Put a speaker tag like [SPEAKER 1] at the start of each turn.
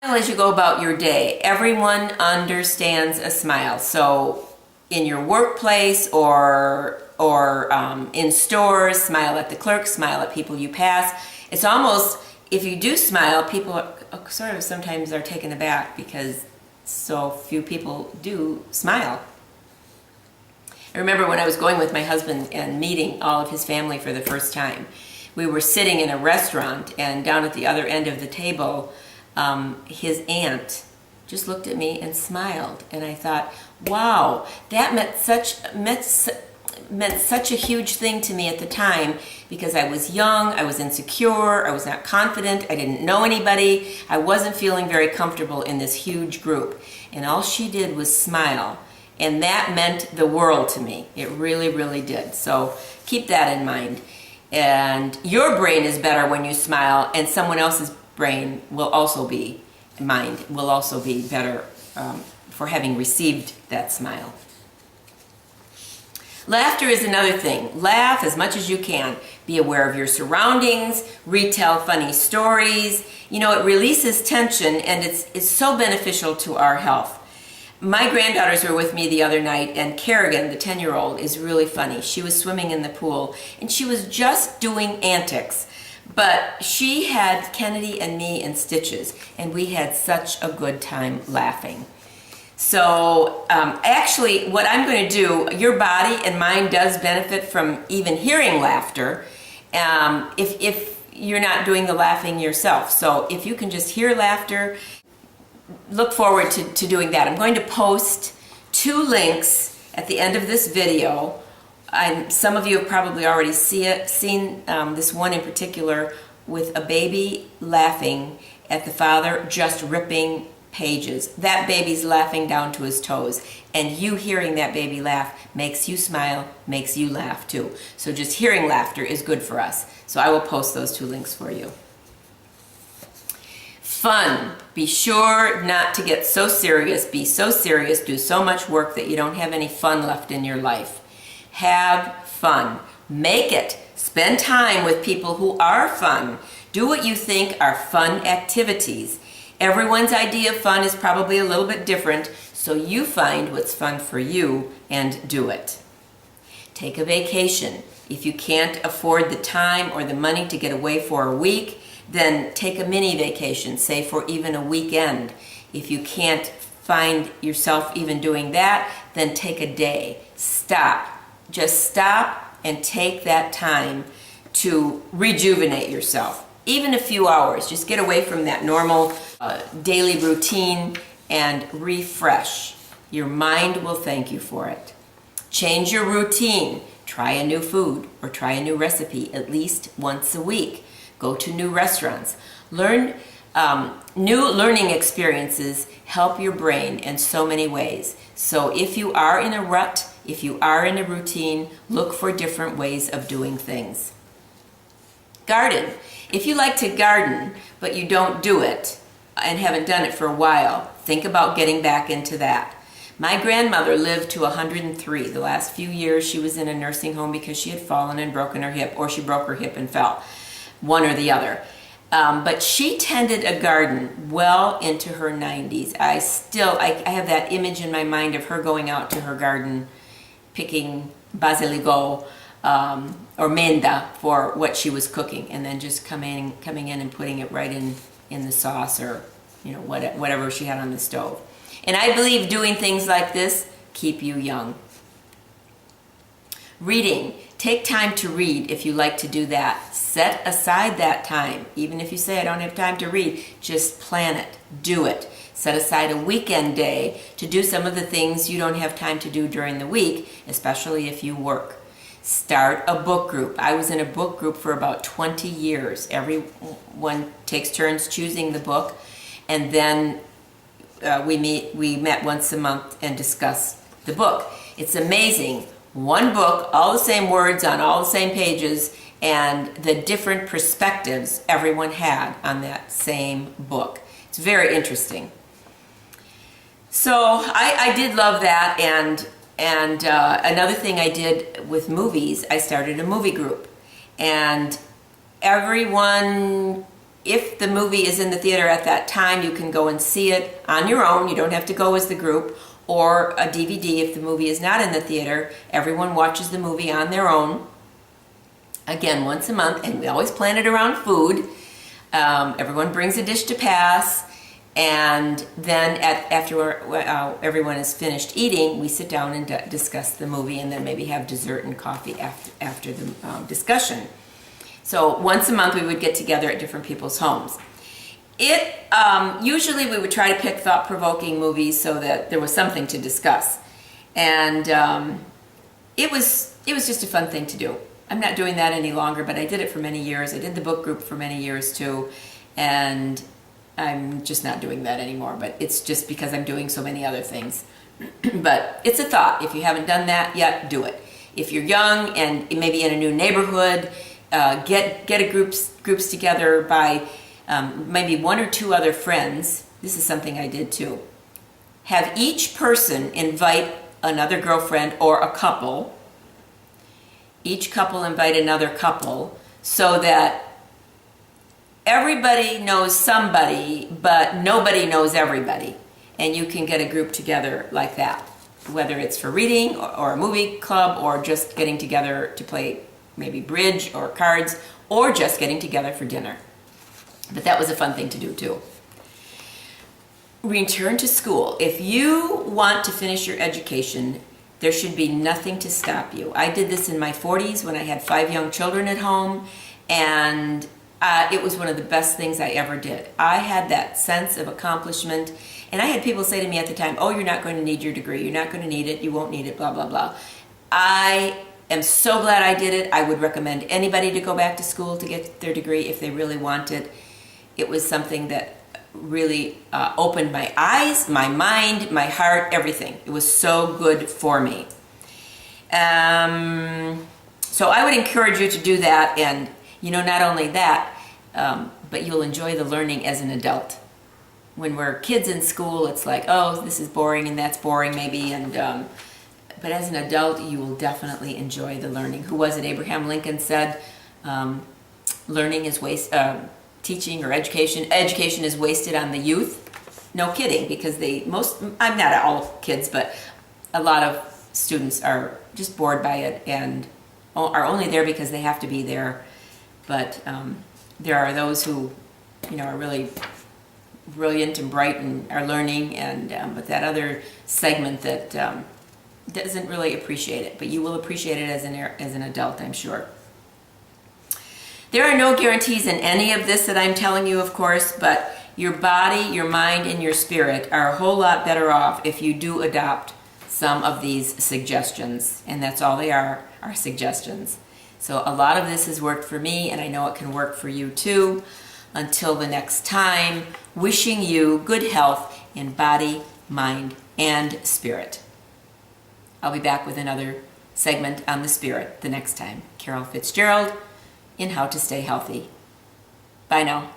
[SPEAKER 1] As you go about your day, everyone understands a smile. So in your workplace or in stores, smile at the clerk, smile at people you pass. It's almost, if you do smile, people sort of sometimes are taken aback because so few people do smile. I remember when I was going with my husband and meeting all of his family for the first time. We were sitting in a restaurant, and down at the other end of the table, his aunt just looked at me and smiled, and I thought, wow, that meant such a huge thing to me at the time, because I was young, I was insecure, I was not confident, I didn't know anybody, I wasn't feeling very comfortable in this huge group, and all she did was smile, and that meant the world to me. It really, really did. So keep that in mind. And your brain is better when you smile, and someone else's brain will also be, mind will also be better for having received that smile. Laughter is another thing. Laugh as much as you can. Be aware of your surroundings, retell funny stories. You know, it releases tension, and it's so beneficial to our health. My granddaughters were with me the other night, and Kerrigan, the 10-year-old, is really funny. She was swimming in the pool, and she was just doing antics. But she had Kennedy and me in stitches, and we had such a good time laughing. So actually, what I'm going to do, your body and mind does benefit from even hearing laughter if you're not doing the laughing yourself. So if you can just hear laughter, look forward to doing that. I'm going to post 2 links at the end of this video. Some of you have probably already seen this one in particular with a baby laughing at the father just ripping pages. That baby's laughing down to his toes, and you hearing that baby laugh makes you smile, makes you laugh too. So just hearing laughter is good for us. So I will post those 2 links for you. Fun. Be sure not to get so serious, be so serious, do so much work that you don't have any fun left in your life. Have fun. Make it. Spend time with people who are fun. Do what you think are fun activities. Everyone's idea of fun is probably a little bit different, so you find what's fun for you and do it. Take a vacation. If you can't afford the time or the money to get away for a week, then take a mini vacation, say for even a weekend. If you can't find yourself even doing that, then take a day. Stop. Just stop and take that time to rejuvenate yourself. Even a few hours. Just get away from that normal daily routine and refresh. Your mind will thank you for it. Change your routine. Try a new food or try a new recipe at least once a week. Go to new restaurants. Learn new learning experiences help your brain in so many ways. So if you are in a rut, if you are in a routine, look for different ways of doing things. Garden. If you like to garden, but you don't do it and haven't done it for a while, think about getting back into that. My grandmother lived to 103. The last few years she was in a nursing home because she had fallen and broken her hip, or she broke her hip and fell. One or the other. But she tended a garden well into her 90s. I have that image in my mind of her going out to her garden, picking basilico or menda for what she was cooking, and then just coming in and putting it right in the sauce, or whatever she had on the stove. And I believe doing things like this keep you young. Reading. Take time to read if you like to do that. Set aside that time. Even if you say, I don't have time to read, just plan it. Do it. Set aside a weekend day to do some of the things you don't have time to do during the week, especially if you work. Start a book group. I was in a book group for about 20 years. Everyone takes turns choosing the book, and then we met once a month and discussed the book. It's amazing. One book, all the same words on all the same pages, and the different perspectives everyone had on that same book. It's very interesting. So I did love that, and another thing I did with movies, I started a movie group, and everyone if the movie is in the theater at that time, you can go and see it on your own. You don't have to go as the group, or a DVD if the movie is not in the theater. Everyone watches the movie on their own. Again, once a month, and we always plan it around food. Everyone brings a dish to pass, and then after everyone is finished eating, we sit down and discuss the movie, and then maybe have dessert and coffee after the discussion. So once a month we would get together at different people's homes. Usually we would try to pick thought-provoking movies so that there was something to discuss, and it was just a fun thing to do. I'm not doing that any longer, but I did it for many years. I did the book group for many years too, and I'm just not doing that anymore, but it's just because I'm doing so many other things. But it's a thought. If you haven't done that yet, do it. If you're young and maybe in a new neighborhood, get a groups together by maybe one or two other friends. This is something I did too. Have each person invite another girlfriend or a couple. Each couple invite another couple, so that everybody knows somebody, but nobody knows everybody. And you can get a group together like that, whether it's for reading or a movie club, or just getting together to play maybe bridge or cards, or just getting together for dinner. But that was a fun thing to do too. Return to school. If you want to finish your education, there should be nothing to stop you. I did this in my 40s when I had 5 young children at home, and it was one of the best things I ever did. I had that sense of accomplishment, and I had people say to me at the time, "Oh, you're not going to need your degree. You're not going to need it. You won't need it, blah, blah, blah." I am so glad I did it. I would recommend anybody to go back to school to get their degree if they really want it. It was something that really opened my eyes, my mind, my heart, everything. It was so good for me. So I would encourage you to do that, and not only that, but you'll enjoy the learning as an adult. When we're kids in school, it's like, oh, this is boring and that's boring maybe, but as an adult, you will definitely enjoy the learning. Who was it? Abraham Lincoln said, learning is teaching or education is wasted on the youth. No kidding, because I'm not all kids, but a lot of students are just bored by it and are only there because they have to be there. But there are those who, are really brilliant and bright and are learning, but that other segment that doesn't really appreciate it. But you will appreciate it as an adult, I'm sure. There are no guarantees in any of this that I'm telling you, of course, but your body, your mind, and your spirit are a whole lot better off if you do adopt some of these suggestions. And that's all they are suggestions. So a lot of this has worked for me, and I know it can work for you too. Until the next time, wishing you good health in body, mind, and spirit. I'll be back with another segment on the spirit the next time. Carol Fitzgerald in How to Stay Healthy. Bye now.